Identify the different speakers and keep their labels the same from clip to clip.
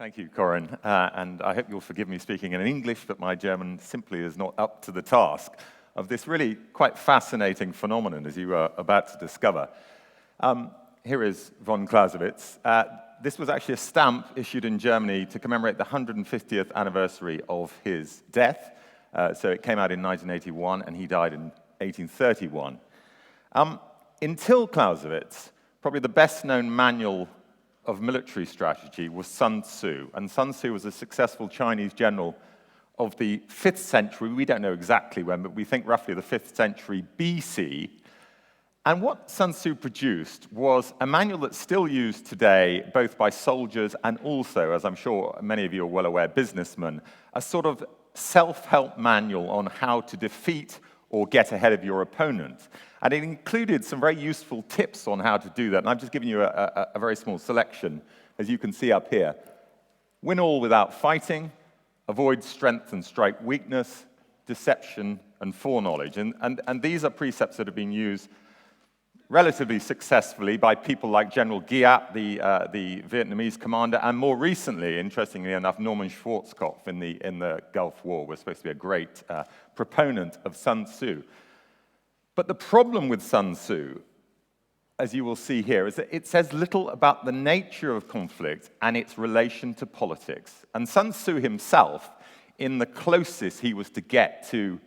Speaker 1: Thank you, Corin, and I hope you'll forgive me speaking in English, but my German simply is not up to the task of this really quite fascinating phenomenon, as you are about to discover. Here is von Clausewitz. This was actually a stamp issued in Germany to commemorate the 150th anniversary of his death. So it came out in 1981, and he died in 1831. Until Clausewitz, probably the best-known manual of military strategy was Sun Tzu. And Sun Tzu was a successful Chinese general of the 5th century. We don't know exactly when, but we think roughly the 5th century BC. And what Sun Tzu produced was a manual that's still used today, both by soldiers and also, as I'm sure many of you are well aware, businessmen, a sort of self-help manual on how to defeat or get ahead of your opponent. And it included some very useful tips on how to do that. And I'm just giving you a very small selection, as you can see up here. Win all without fighting, avoid strength and strike weakness, deception and foreknowledge. And these are precepts that have been used relatively successfully by people like General Giat, the Vietnamese commander, and more recently, interestingly enough, Norman Schwarzkopf in the Gulf War was supposed to be a great proponent of Sun Tzu. But the problem with Sun Tzu, as you will see here, is that it says little about the nature of conflict and its relation to politics. And Sun Tzu himself, in the closest he was to get to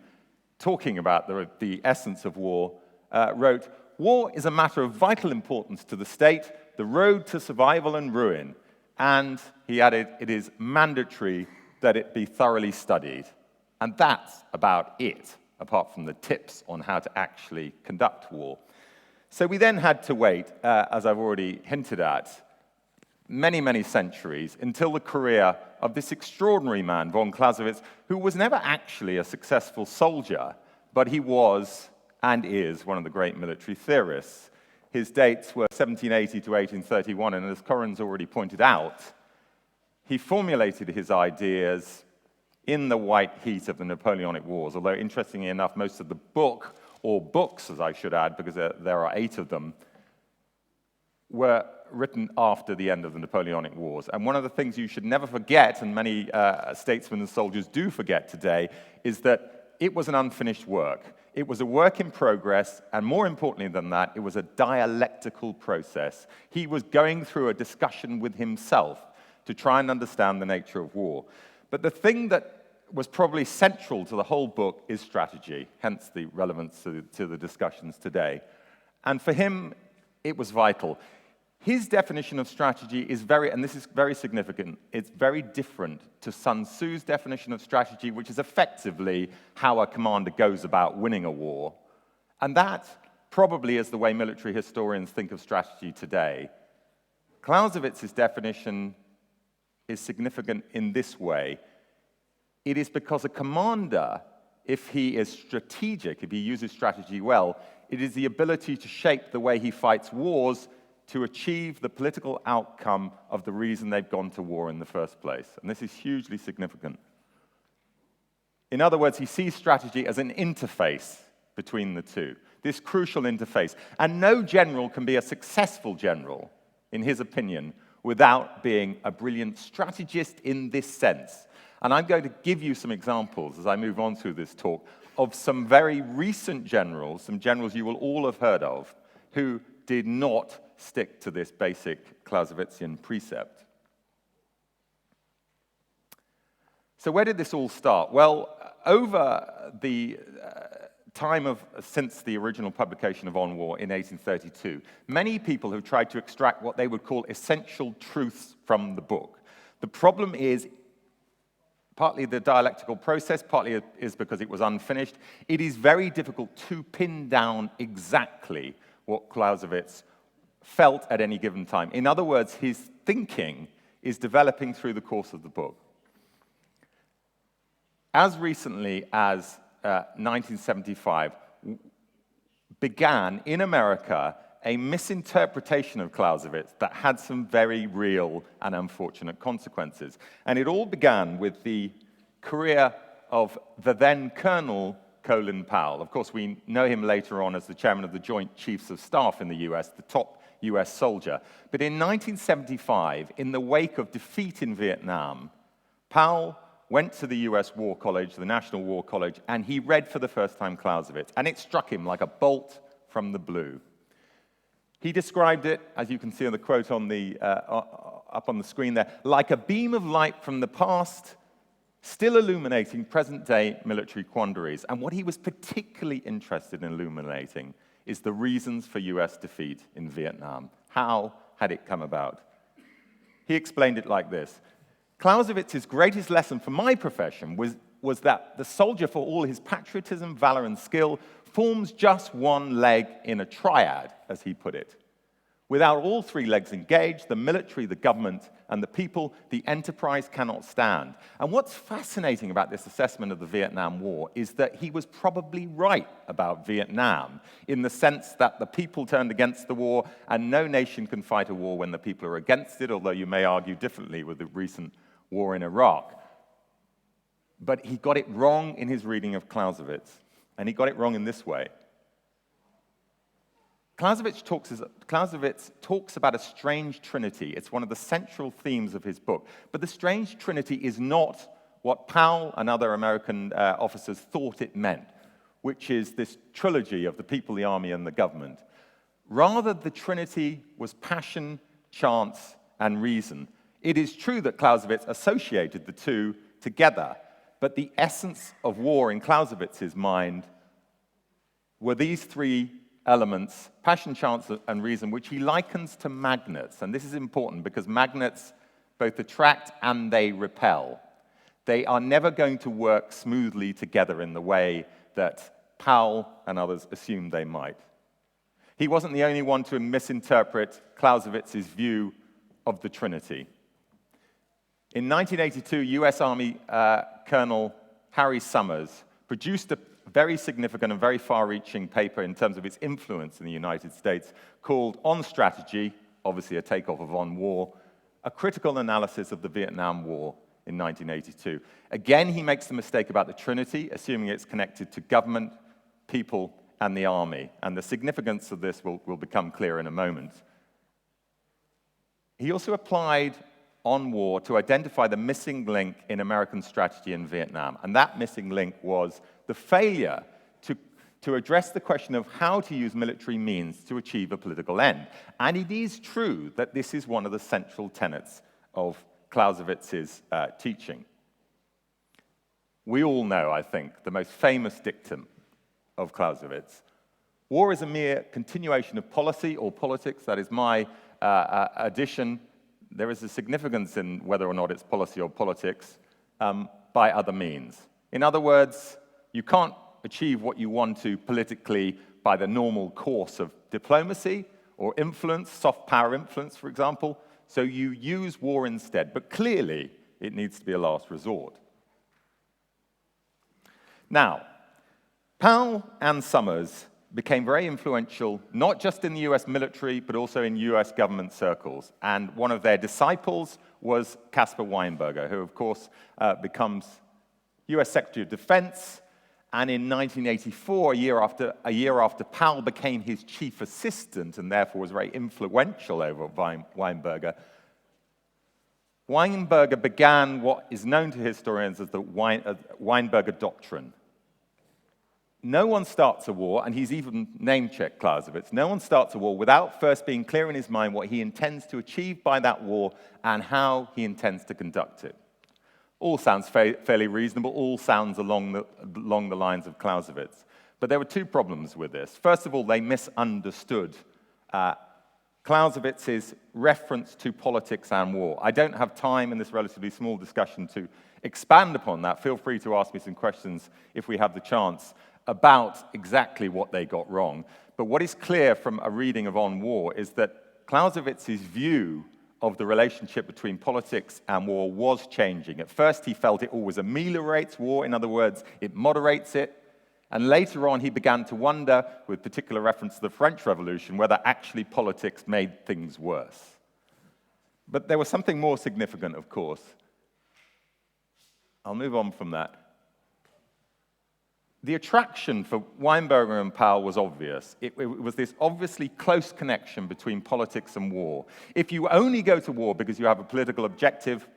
Speaker 1: talking about the essence of war, wrote, "War is a matter of vital importance to the state, the road to survival and ruin." And he added, "It is mandatory that it be thoroughly studied." And that's about it, apart from the tips on how to actually conduct war. So we then had to wait, as I've already hinted at, many, many centuries until the career of this extraordinary man, von Clausewitz, who was never actually a successful soldier, but he was and is one of the great military theorists. His dates were 1780 to 1831, and as Corin's already pointed out, he formulated his ideas in the white heat of the Napoleonic Wars, although interestingly enough, most of the book, or books as I should add, because there are 8 of them, were written after the end of the Napoleonic Wars. And one of the things you should never forget, and many statesmen and soldiers do forget today, is that it was an unfinished work. It was a work in progress, and more importantly than that, it was a dialectical process. He was going through a discussion with himself to try and understand the nature of war. But the thing that was probably central to the whole book is strategy, hence the relevance to the discussions today. And for him, it was vital. His definition of strategy is and this is very significant, it's very different to Sun Tzu's definition of strategy, which is effectively how a commander goes about winning a war. And that probably is the way military historians think of strategy today. Clausewitz's definition is significant in this way. It is because a commander, if he is strategic, if he uses strategy well, it is the ability to shape the way he fights wars to achieve the political outcome of the reason they've gone to war in the first place. And this is hugely significant. In other words, he sees strategy as an interface between the two, this crucial interface. And no general can be a successful general, in his opinion, without being a brilliant strategist in this sense. And I'm going to give you some examples as I move on through this talk of some very recent generals, some generals you will all have heard of, who did not stick to this basic Clausewitzian precept. So where did this all start? Well, over the time since the original publication of On War in 1832, many people have tried to extract what they would call essential truths from the book. The problem is partly the dialectical process, partly is because it was unfinished. It is very difficult to pin down exactly what Clausewitz felt at any given time. In other words, his thinking is developing through the course of the book. As recently as 1975, began in America a misinterpretation of Clausewitz that had some very real and unfortunate consequences. And it all began with the career of the then Colonel Colin Powell. Of course, we know him later on as the chairman of the Joint Chiefs of Staff in the US, the top US soldier. But in 1975, in the wake of defeat in Vietnam, Powell went to the US War College, the National War College, and he read for the first time Clausewitz, and it struck him like a bolt from the blue. He described it, as you can see on the quote on the, up on the screen there, like a beam of light from the past, still illuminating present-day military quandaries. And what he was particularly interested in illuminating is the reasons for US defeat in Vietnam. How had it come about? He explained it like this. Clausewitz's greatest lesson for my profession was that the soldier, for all his patriotism, valor, and skill, forms just one leg in a triad, as he put it. Without all three legs engaged, the military, the government, and the people, the enterprise cannot stand. And what's fascinating about this assessment of the Vietnam War is that he was probably right about Vietnam, in the sense that the people turned against the war, and no nation can fight a war when the people are against it, although you may argue differently with the recent war in Iraq. But he got it wrong in his reading of Clausewitz, and he got it wrong in this way. Clausewitz talks about a strange trinity. It's one of the central themes of his book. But the strange trinity is not what Powell and other American officers thought it meant, which is this trilogy of the people, the army, and the government. Rather, the trinity was passion, chance, and reason. It is true that Clausewitz associated the two together, but the essence of war in Clausewitz's mind were these three elements, passion, chance, and reason, which he likens to magnets. And this is important because magnets both attract and they repel. They are never going to work smoothly together in the way that Powell and others assumed they might. He wasn't the only one to misinterpret Clausewitz's view of the Trinity. In 1982, US Army Colonel Harry Summers produced a very significant and very far-reaching paper in terms of its influence in the United States called On Strategy, obviously a takeoff of On War, a critical analysis of the Vietnam War in 1982. Again, he makes the mistake about the Trinity, assuming it's connected to government, people, and the army. And the significance of this will become clear in a moment. He also applied On War to identify the missing link in American strategy in Vietnam. And that missing link was the failure to address the question of how to use military means to achieve a political end. And it is true that this is one of the central tenets of Clausewitz's teaching. We all know, I think, the most famous dictum of Clausewitz. War is a mere continuation of policy or politics. That is my addition. There is a significance in whether or not it's policy or politics by other means. In other words, you can't achieve what you want to politically by the normal course of diplomacy or influence, soft power influence, for example, so you use war instead. But clearly, it needs to be a last resort. Now, Powell and Summers became very influential, not just in the US military, but also in US government circles. And one of their disciples was Caspar Weinberger, who, of course, becomes US Secretary of Defense. And in 1984, a year after Powell became his chief assistant and therefore was very influential over Weinberger, Weinberger began what is known to historians as the Weinberger Doctrine. No one starts a war, and he's even name-checked Clausewitz, no one starts a war without first being clear in his mind what he intends to achieve by that war and how he intends to conduct it. All sounds fairly reasonable, all sounds along the lines of Clausewitz. But there were two problems with this. First of all, they misunderstood Clausewitz's reference to politics and war. I don't have time in this relatively small discussion to expand upon that. Feel free to ask me some questions if we have the chance about exactly what they got wrong. But what is clear from a reading of On War is that Clausewitz's view of the relationship between politics and war was changing. At first, he felt it always ameliorates war. In other words, it moderates it. And later on, he began to wonder, with particular reference to the French Revolution, whether actually politics made things worse. But there was something more significant, of course. I'll move on from that. the attraction for Weinberger and Powell was obvious. It was this obviously close connection between politics and war. If you only go to war because you have a political objective,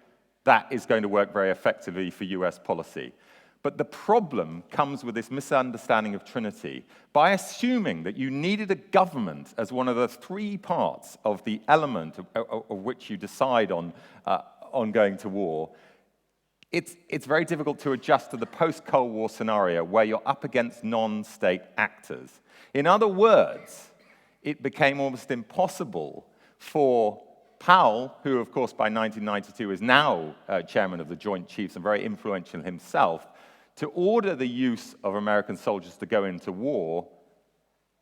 Speaker 1: that is going to work very effectively for US policy. But the problem comes with this misunderstanding of Trinity. By assuming that you needed a government as one of the three parts of the element of which you decide on going to war, it's very difficult to adjust to the post-Cold War scenario where you're up against non-state actors. In other words, it became almost impossible for Powell, who of course by 1992 is now chairman of the Joint Chiefs and very influential himself, to order the use of American soldiers to go into war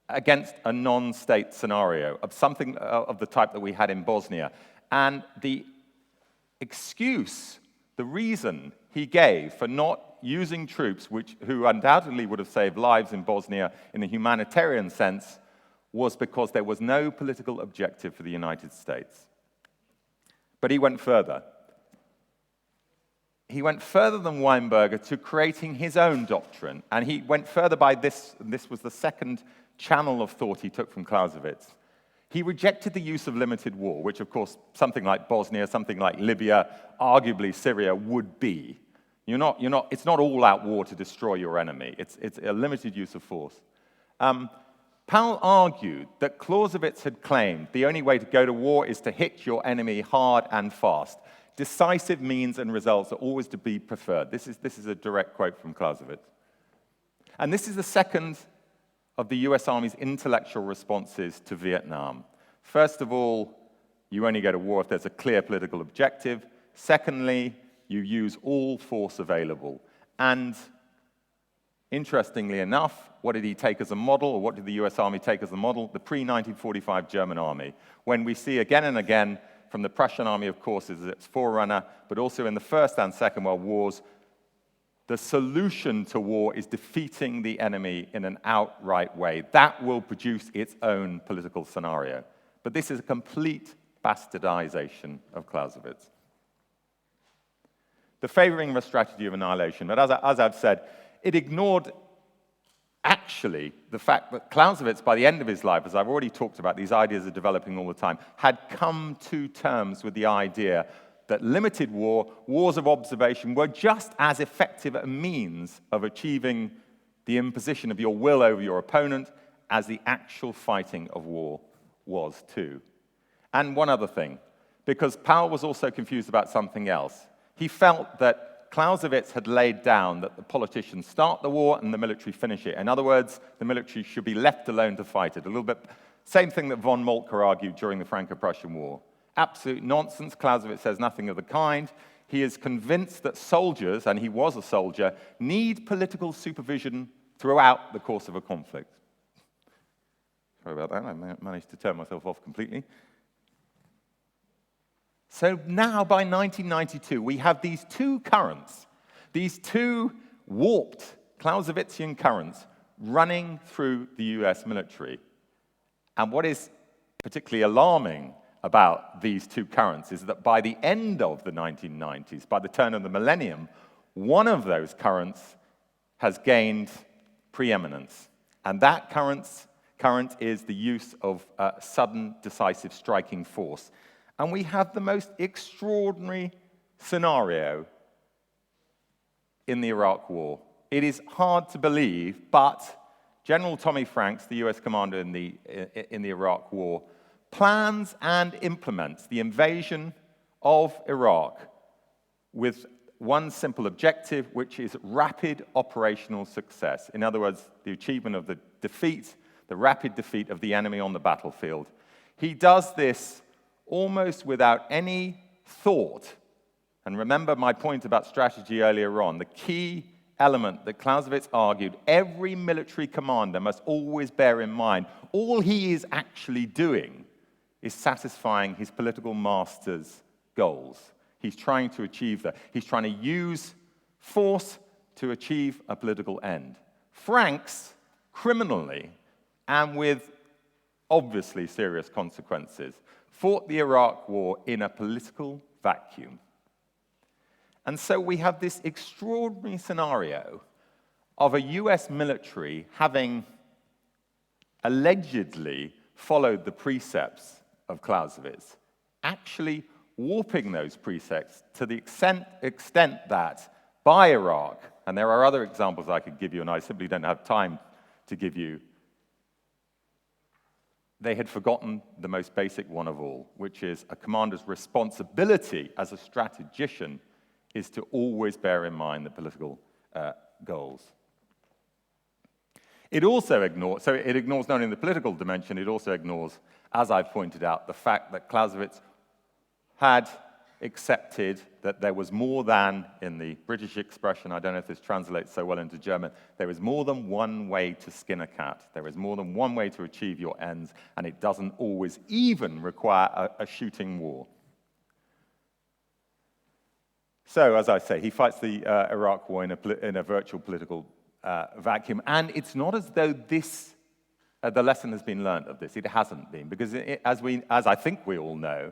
Speaker 1: against a non-state scenario of something of the type that we had in Bosnia. And the excuse, the reason he gave for not using troops, who undoubtedly would have saved lives in Bosnia in a humanitarian sense, was because there was no political objective for the United States. But he went further. He went further than Weinberger to creating his own doctrine. And he went further by this was the second channel of thought he took from Clausewitz. He rejected the use of limited war, which of course something like Bosnia, something like Libya, arguably Syria would be. It's not all-out war to destroy your enemy. It's a limited use of force. Powell argued that Clausewitz had claimed the only way to go to war is to hit your enemy hard and fast. Decisive means and results are always to be preferred. This is a direct quote from Clausewitz. And this is the second of the US Army's intellectual responses to Vietnam. First of all, you only go to war if there's a clear political objective. Secondly, you use all force available. And interestingly enough, what did he take as a model, or what did the US Army take as a model? The pre-1945 German Army. When we see again and again, from the Prussian Army, of course, as its forerunner, but also in the First and Second World Wars, the solution to war is defeating the enemy in an outright way. That will produce its own political scenario. But this is a complete bastardization of Clausewitz. The favoring of a strategy of annihilation, but as I've said, it ignored actually the fact that Clausewitz, by the end of his life, as I've already talked about, these ideas are developing all the time, had come to terms with the idea that limited war, wars of observation, were just as effective a means of achieving the imposition of your will over your opponent as the actual fighting of war was too. And one other thing, because Powell was also confused about something else. He felt that Clausewitz had laid down that the politicians start the war and the military finish it. In other words, the military should be left alone to fight it. A little bit, same thing that von Moltke argued during the Franco-Prussian War. Absolute nonsense. Clausewitz says nothing of the kind. He is convinced that soldiers, and he was a soldier, need political supervision throughout the course of a conflict. Sorry about that, I managed to turn myself off completely. So now, by 1992, we have these two currents, these two warped Clausewitzian currents running through the US military. And what is particularly alarming about these two currents is that by the end of the 1990s, by the turn of the millennium, one of those currents has gained preeminence. And that current is the use of sudden, decisive striking force. And we have the most extraordinary scenario in the Iraq War. It is hard to believe, but General Tommy Franks, the US commander in the Iraq War, plans and implements the invasion of Iraq with one simple objective, which is rapid operational success. In other words, the achievement of the rapid defeat of the enemy on the battlefield. He does this almost without any thought. And remember my point about strategy earlier on. The key element that Clausewitz argued every military commander must always bear in mind, all he is actually doing is satisfying his political master's goals. He's trying to achieve that. He's trying to use force to achieve a political end. Franks, criminally, and with obviously serious consequences, fought the Iraq War in a political vacuum. And so we have this extraordinary scenario of a US military having allegedly followed the precepts of Clausewitz, actually warping those precepts to the extent that by Iraq, and there are other examples I could give you, and I simply don't have time to give you, they had forgotten the most basic one of all, which is a commander's responsibility as a strategician is to always bear in mind the political goals. It also ignores, so it ignores not only the political dimension, it also ignores, as I've pointed out, the fact that Clausewitz had accepted that there was more than, in the British expression, I don't know if this translates so well into German, there is more than one way to skin a cat. There is more than one way to achieve your ends, and it doesn't always even require a shooting war. So, as I say, he fights the Iraq War in a virtual political vacuum, and it's not as though this, the lesson has been learned of this. It hasn't been, because as I think we all know,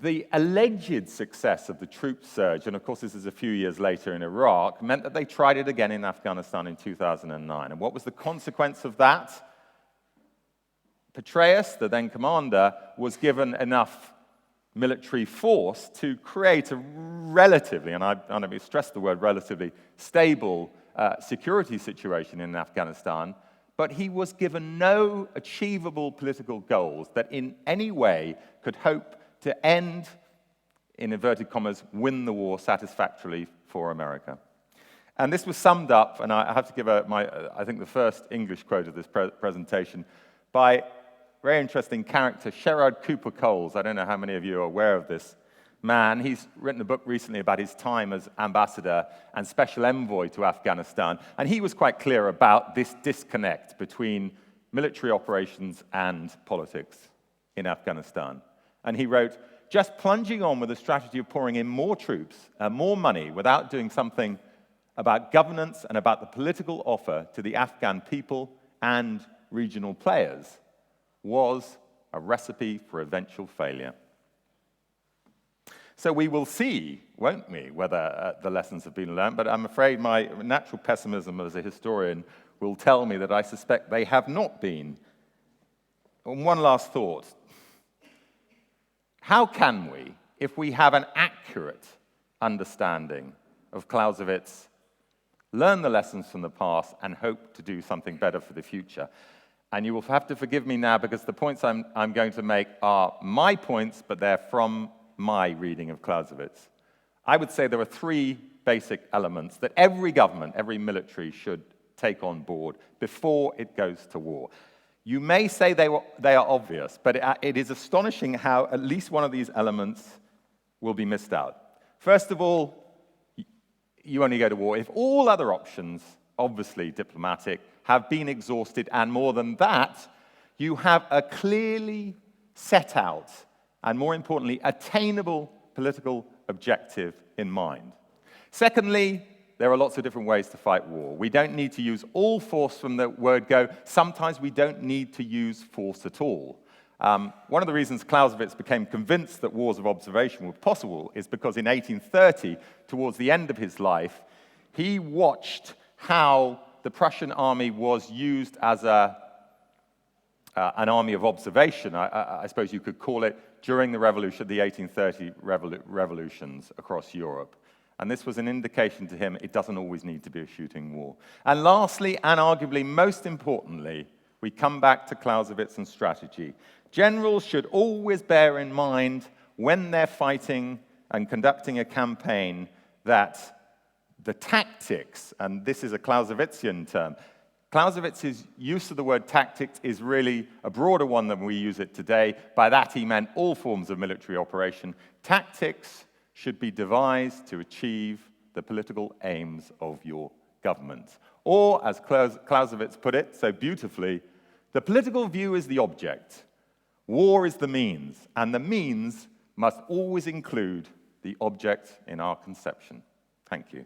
Speaker 1: the alleged success of the troop surge, and of course this is a few years later in Iraq, meant that they tried it again in Afghanistan in 2009. And what was the consequence of that? Petraeus, the then commander, was given enough military force to create a relatively, and I stress the word relatively, stable security situation in Afghanistan, but he was given no achievable political goals that in any way could hope to end, in inverted commas, win the war satisfactorily for America. And this was summed up, and I have to give I think the first English quote of this presentation, by a very interesting character, Sherard Cooper Coles. I don't know how many of you are aware of this man. He's written a book recently about his time as ambassador and special envoy to Afghanistan, and he was quite clear about this disconnect between military operations and politics in Afghanistan. And he wrote, just plunging on with a strategy of pouring in more troops and more money without doing something about governance and about the political offer to the Afghan people and regional players was a recipe for eventual failure. So we will see, won't we, whether the lessons have been learned, but I'm afraid my natural pessimism as a historian will tell me that I suspect they have not been. And one last thought. How can we, if we have an accurate understanding of Clausewitz, learn the lessons from the past and hope to do something better for the future? And you will have to forgive me now because the points I'm going to make are my points, but they're from my reading of Clausewitz. I would say there are three basic elements that every government, every military should take on board before it goes to war. You may say they are obvious, but it is astonishing how at least one of these elements will be missed out. First of all, you only go to war if all other options, obviously diplomatic, have been exhausted, and more than that, you have a clearly set out, and more importantly, attainable political objective in mind. Secondly, there are lots of different ways to fight war. We don't need to use all force from the word go. Sometimes we don't need to use force at all. One of the reasons Clausewitz became convinced that wars of observation were possible is because in 1830, towards the end of his life, he watched how the Prussian army was used as an army of observation, I suppose you could call it, during the revolution, the 1830 revolutions across Europe. And this was an indication to him it doesn't always need to be a shooting war. And lastly, and arguably most importantly, we come back to Clausewitz and strategy. Generals should always bear in mind when they're fighting and conducting a campaign that the tactics, and this is a Clausewitzian term, Clausewitz's use of the word tactics is really a broader one than we use it today. By that he meant all forms of military operation. Tactics should be devised to achieve the political aims of your government. Or, as Clausewitz put it so beautifully, the political view is the object, war is the means, and the means must always include the object in our conception. Thank you.